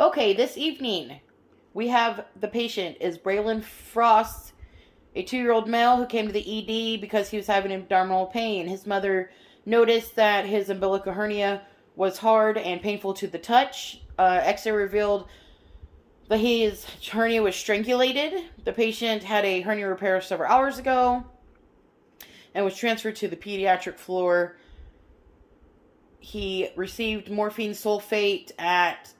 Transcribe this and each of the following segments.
Okay, this evening we have the patient is Braylon Frost, a 2-year-old male who came to the ED because he was having abdominal pain. His mother noticed that his umbilical hernia was hard and painful to the touch. X-ray revealed that his hernia was strangulated. The patient had a hernia repair several hours ago and was transferred to the pediatric floor. He received morphine sulfate at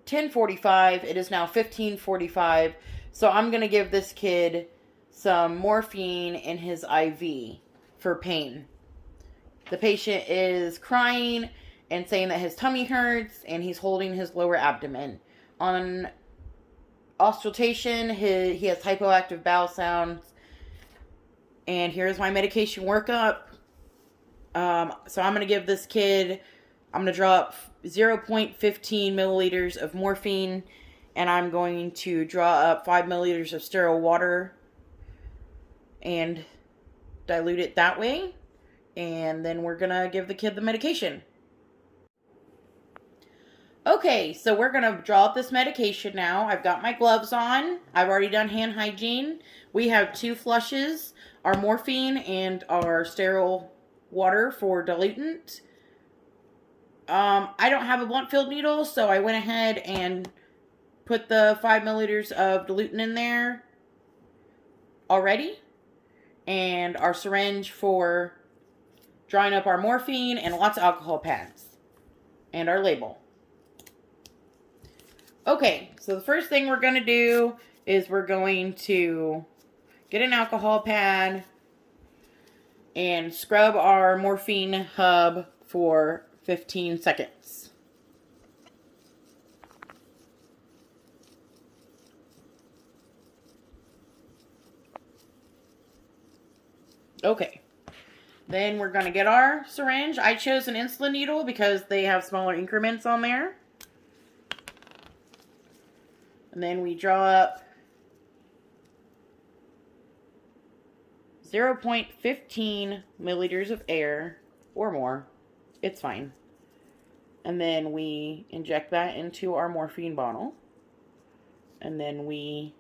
10:45. It is now 15:45. So I'm going to give this kid some morphine in his IV for pain. The patient is crying and saying that his tummy hurts and he's holding his lower abdomen. On auscultation, he has hypoactive bowel sounds. And here's my medication workup. So I'm going to give this kid, I'm going to drop 0.15 milliliters of morphine, and I'm going to draw up 5 milliliters of sterile water and dilute it that way. And then we're going to give the kid the medication. Okay, so we're going to draw up this medication now. I've got my gloves on. I've already done hand hygiene. We have 2 flushes, our morphine and our sterile water for diluent. I don't have a blunt filled needle, so I went ahead and put the 5 milliliters of diluent in there already. And our syringe for drawing up our morphine and lots of alcohol pads. And our label. Okay, so the first thing we're going to do is we're going to get an alcohol pad and scrub our morphine hub for 15 seconds. Okay. Then we're going to get our syringe. I chose an insulin needle because they have smaller increments on there. And then we draw up 0.15 milliliters of air or more. It's fine. And then we inject that into our morphine bottle. And then we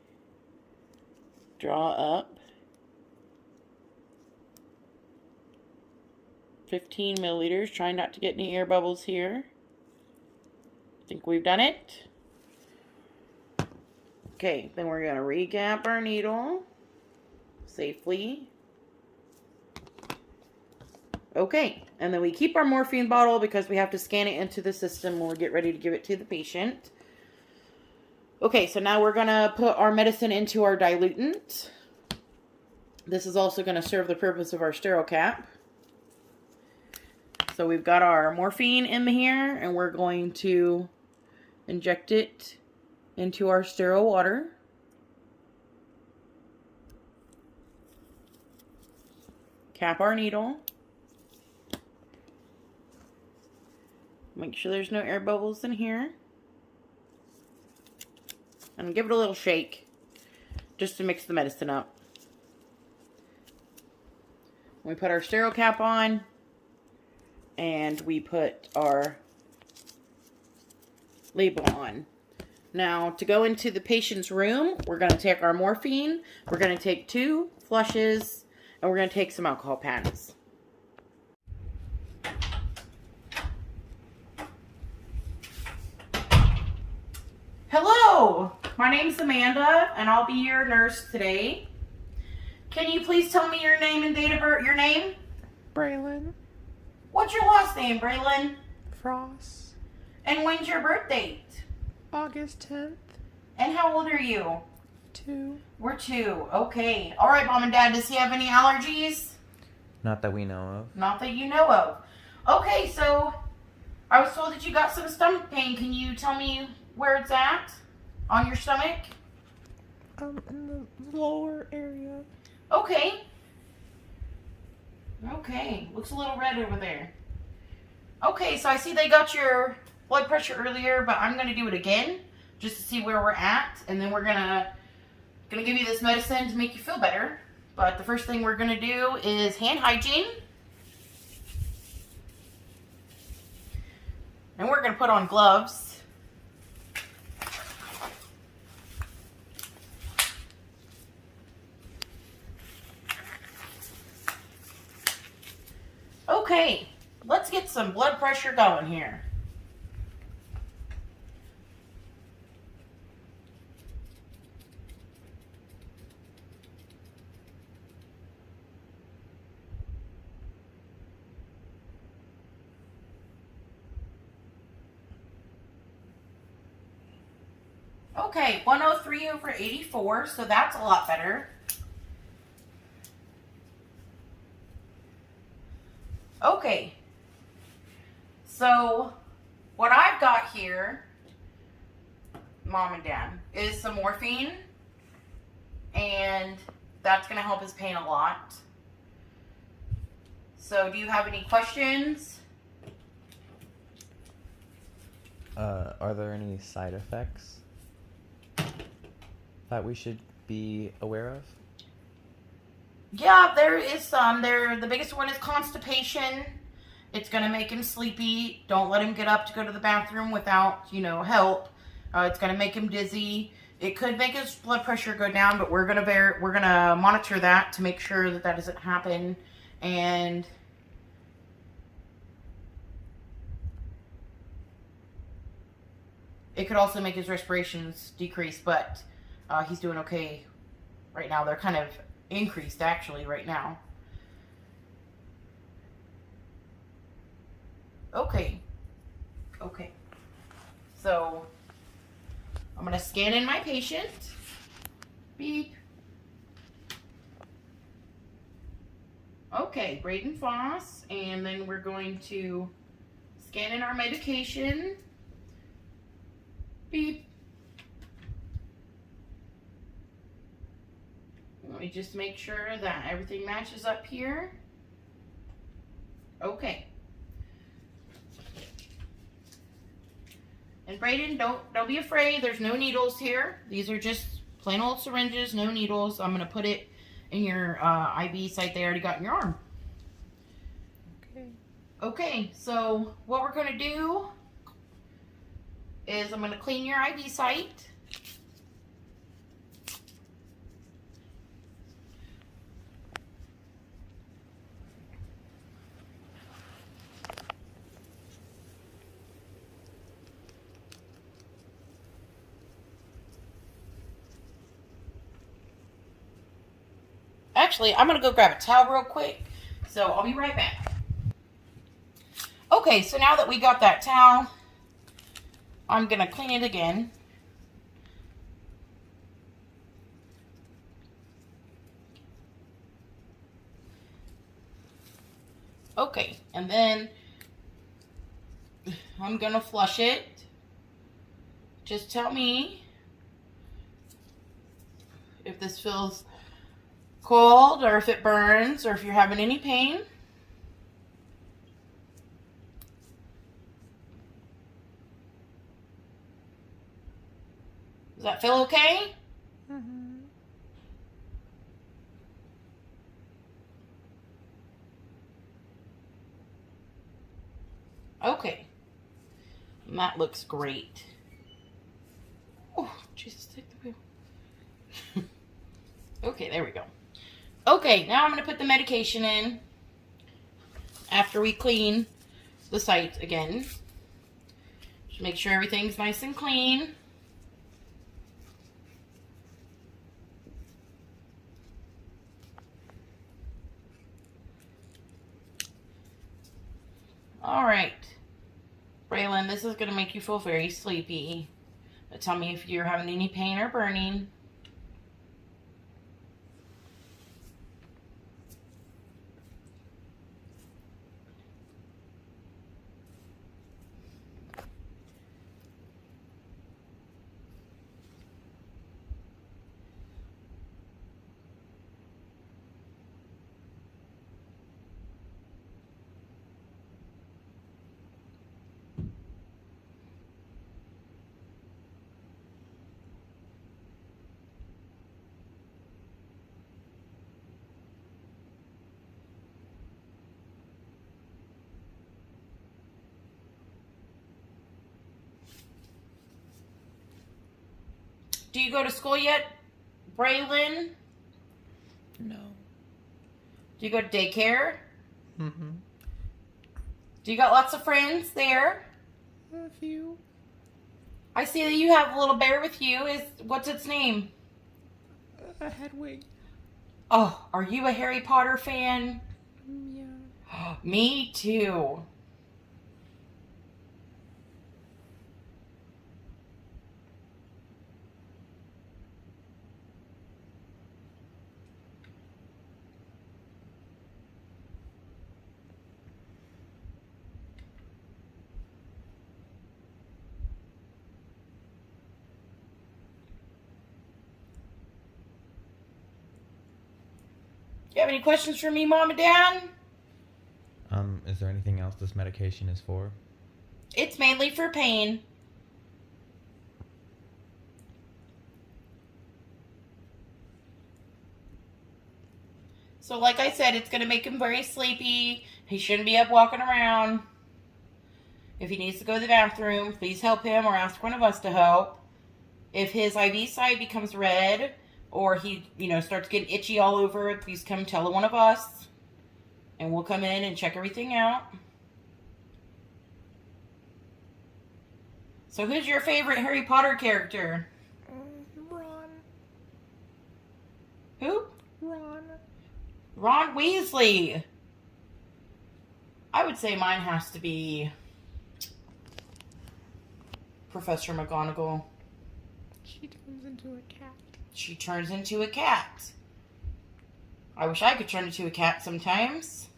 draw up 15 milliliters. Try not to get any air bubbles here. I think we've done it. Okay, then we're going to re-gap our needle safely. Okay, and then we keep our morphine bottle because we have to scan it into the system when we get ready to give it to the patient. Okay, so now we're going to put our medicine into our diluent. This is also going to serve the purpose of our sterile cap. So we've got our morphine in here, and we're going to inject it into our sterile water. Cap our needle. Make sure there's no air bubbles in here. And give it a little shake just to mix the medicine up. We put our sterile cap on and we put our label on. Now, to go into the patient's room, we're going to take our morphine, we're going to take 2 flushes, and we're going to take some alcohol pads. Hello, my name's Amanda, and I'll be your nurse today. Can you please tell me your name and date of birth? Your name? Braylon What's your last name, Braylon? Frost. And when's your birth date? August 10th. And how old are you? 2. We're 2. Okay. All right, Mom and Dad, does he have any allergies? Not that we know of. Not that you know of. Okay, so I was told that you got some stomach pain. Can you tell me where it's at on your stomach? In the lower area. Okay. Okay. Looks a little red over there. Okay, so I see they got your blood pressure earlier, but I'm going to do it again just to see where we're at, and then we're gonna give you this medicine to make you feel better. But the first thing we're going to do is hand hygiene. And we're going to put on gloves. Okay, let's get some blood pressure going here. Okay, 103/84, so that's a lot better. Okay, so what I've got here, Mom and Dad, is some morphine, and that's going to help his pain a lot. So do you have any questions? Are there any side effects that we should be aware of? Yeah, there is some. The biggest one is constipation. It's going to make him sleepy. Don't let him get up to go to the bathroom without, help. It's going to make him dizzy. It could make his blood pressure go down, but we're going to monitor that to make sure that doesn't happen. And it could also make his respirations decrease, but he's doing okay right now. They're kind of increased actually right now. Okay. So I'm going to scan in my patient. Beep. Okay, Braden Foss, and then we're going to scan in our medication. Beep. Let me just make sure that everything matches up here. Okay. And Braden, don't be afraid. There's no needles here. These are just plain old syringes, no needles. I'm going to put it in your IV site they already got in your arm. Okay, so what we're going to do is I'm going to clean your IV site. Actually, I'm going to go grab a towel real quick, so I'll be right back. Okay, so now that we got that towel, I'm going to clean it again. Okay, and then I'm going to flush it. Just tell me if this feels cold or if it burns or if you're having any pain. Does that feel okay? Mm-hmm. Okay. And that looks great. Oh, Jesus, take the wheel. Okay, there we go. Okay, now I'm going to put the medication in after we clean the site again. Just make sure everything's nice and clean. All right, Braylon, this is going to make you feel very sleepy. But tell me if you're having any pain or burning. Do you go to school yet, Braylon? No. Do you go to daycare? Mm-hmm. Do you got lots of friends there? A few. I see that you have a little bear with you. What's its name? A Hedwig. Oh, are you a Harry Potter fan? Yeah. Me too. Do you have any questions for me, Mom and Dad? Is there anything else this medication is for? It's mainly for pain. So like I said, it's going to make him very sleepy. He shouldn't be up walking around. If he needs to go to the bathroom, please help him or ask one of us to help. If his IV site becomes red or he, starts getting itchy all over, please come tell one of us. And we'll come in and check everything out. So who's your favorite Harry Potter character? Ron. Who? Ron. Ron Weasley. I would say mine has to be Professor McGonagall. She turns into a cat. She turns into a cat. I wish I could turn into a cat sometimes.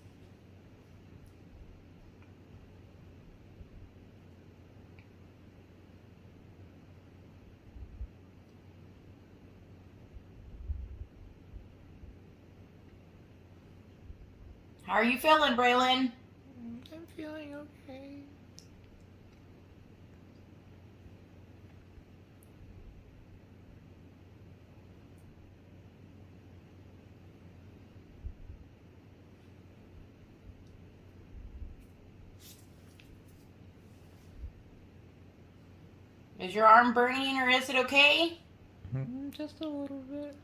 How are you feeling, Braylon? I'm feeling okay. Is your arm burning or is it okay? Just a little bit.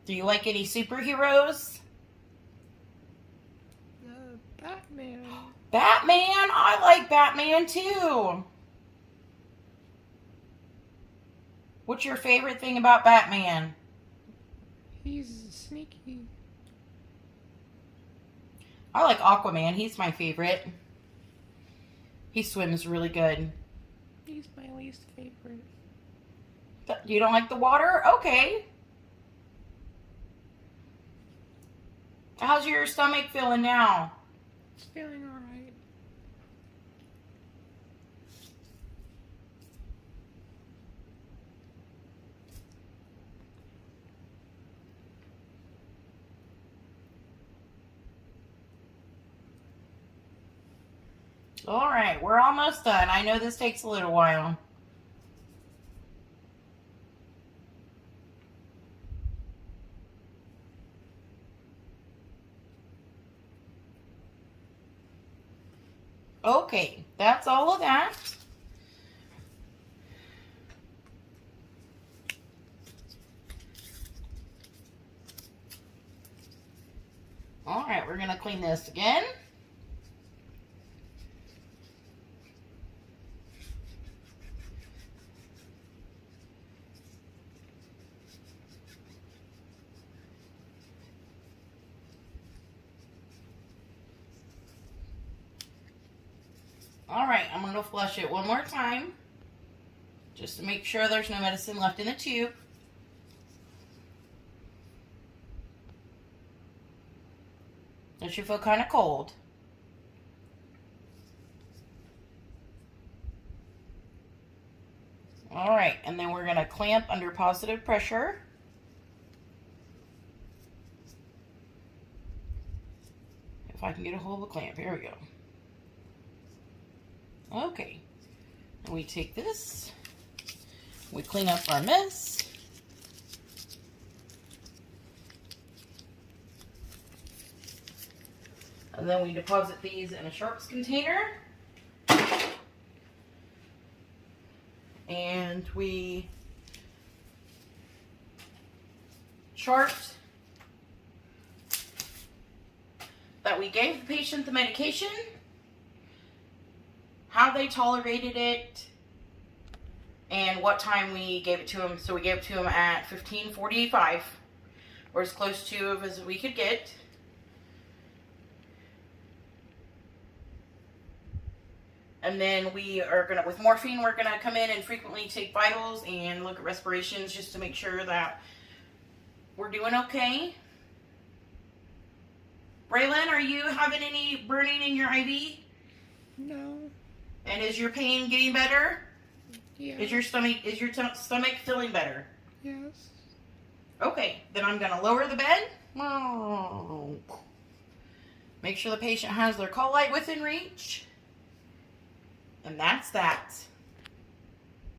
Do you like any superheroes? Batman. Batman? I like Batman too. What's your favorite thing about Batman? He's sneaky. I like Aquaman. He's my favorite. He swims really good. He's my least favorite. You don't like the water? Okay. How's your stomach feeling now? It's feeling alright. All right, we're almost done. I know this takes a little while. Okay, that's all of that. All right, we're going to clean this again. All right, I'm going to flush it one more time, just to make sure there's no medicine left in the tube. It should feel kind of cold. All right, and then we're going to clamp under positive pressure. If I can get a hold of the clamp, here we go. Okay, and we take this, we clean up our mess. And then we deposit these in a sharps container. And we chart that we gave the patient the medication, how they tolerated it, and what time we gave it to them. So we gave it to them at 15:45, or as close to as we could get. And then we are gonna, with morphine, we're gonna come in and frequently take vitals and look at respirations just to make sure that we're doing okay. Braylon, are you having any burning in your IV? No. And is your pain getting better? Yeah. Is your stomach feeling better? Yes. Okay, then I'm gonna lower the bed. Make sure the patient has their call light within reach. And that's that.